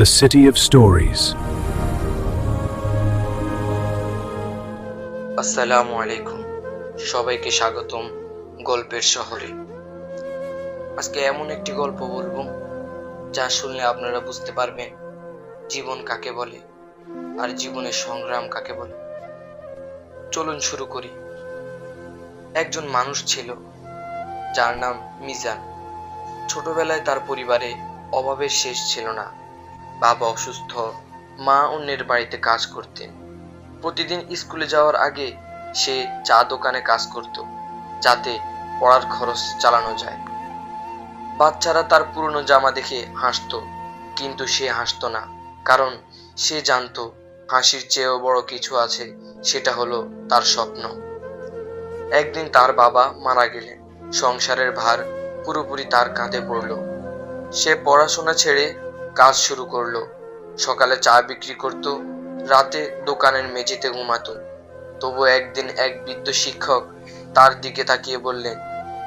the city of stories. আসসালামু আলাইকুম, সবাইকে স্বাগতম গল্পের শহরে। আজকে এমন একটি গল্প বলবো যা শুনলে আপনারা বুঝতে পারবেন জীবন কাকে বলে আর জীবনের সংগ্রাম কাকে বলে। চলুন শুরু করি। একজন মানুষ ছিল যার নাম মিজান। ছোটবেলায় তার পরিবারে অভাবের শেষ ছিল না। বাবা অসুস্থ, মা অন্যের বাড়িতে কাজ করতেন। প্রতিদিন স্কুলে যাওয়ার আগে সে চা দোকানে কাজ করত, যাতে পড়ার খরচ চালানো যায়। বাচ্চারা তার পুরনো জামা দেখে হাসতো, কিন্তু সে হাসতো না, কারণ সে জানতো হাসির চেয়েও বড় কিছু আছে, সেটা হলো তার স্বপ্ন। একদিন তার বাবা মারা গেলেন। সংসারের ভার পুরোপুরি তার কাঁধে পড়ল। সে পড়াশোনা ছেড়ে কাজ শুরু করলো। সকালে চা বিক্রি করত, রাতে দোকানের মেঝেতে ঘুমাতো। তবু একদিন এক বৃদ্ধ শিক্ষক তার দিকে তাকিয়ে বললেন,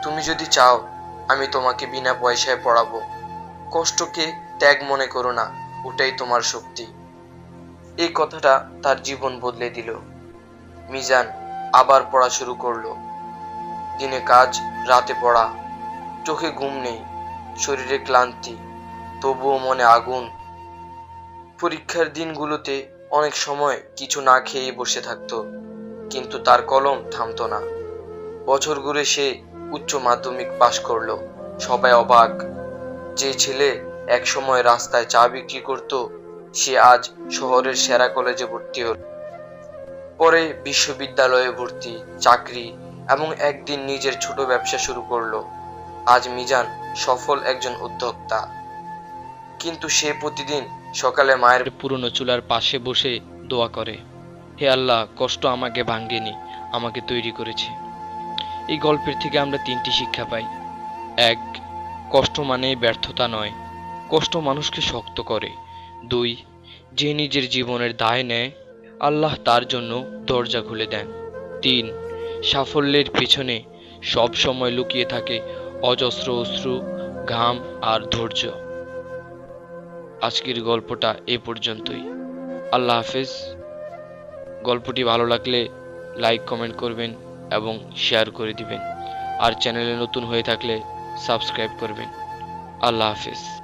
তুমি যদি চাও আমি তোমাকে বিনা পয়সায় পড়াবো। কষ্টকে ত্যাগ মনে করো না, ওটাই তোমার শক্তি। এই কথাটা তার জীবন বদলে দিল। মিজান আবার পড়া শুরু করলো। দিনে কাজ, রাতে পড়া। চোখে ঘুম নেই, শরীরে ক্লান্তি, তবুও মনে আগুন। পরীক্ষার দিনগুলোতে অনেক সময় কিছু না খেয়ে বসে থাকতো, কিন্তু তার কলম থামতো না। বছর ঘুরে সে উচ্চ মাধ্যমিক পাশ করলো। সবাই অবাক। যে ছেলে এক সময় রাস্তায় চা বিক্রি করত, সে আজ শহরের সেরা কলেজে ভর্তি হল। পরে বিশ্ববিদ্যালয়ে ভর্তি, চাকরি এবং একদিন নিজের ছোট ব্যবসা শুরু করলো। আজ মিজান সফল একজন উদ্যোক্তা। কিন্তু সে প্রতিদিন সকালে মায়ের পুরনো চুলার পাশে বসে দোয়া করে, হে আল্লাহ, কষ্ট আমাকে ভাঙ্গেনি, আমাকে তৈরি করেছে। এই গল্পের থেকে আমরা তিনটি শিক্ষা পাই। এক, কষ্ট মানে ব্যর্থতা নয়, কষ্ট মানুষকে শক্ত করে। দুই, যে নিজের জীবনের দায় নেয়, আল্লাহ তার জন্য দরজা খুলে দেন। তিন, সাফল্যের পেছনে সব সময় লুকিয়ে থাকে অজস্র অশ্রু, ঘাম আর ধৈর্য। আজকের গল্পটা এ পর্যন্তই। আল্লাহ হাফেজ। গল্পটি ভালো লাগলে লাইক কমেন্ট করবেন এবং শেয়ার করে দিবেন। আর চ্যানেলে নতুন হয়ে থাকলে সাবস্ক্রাইব করবেন। আল্লাহ হাফেজ।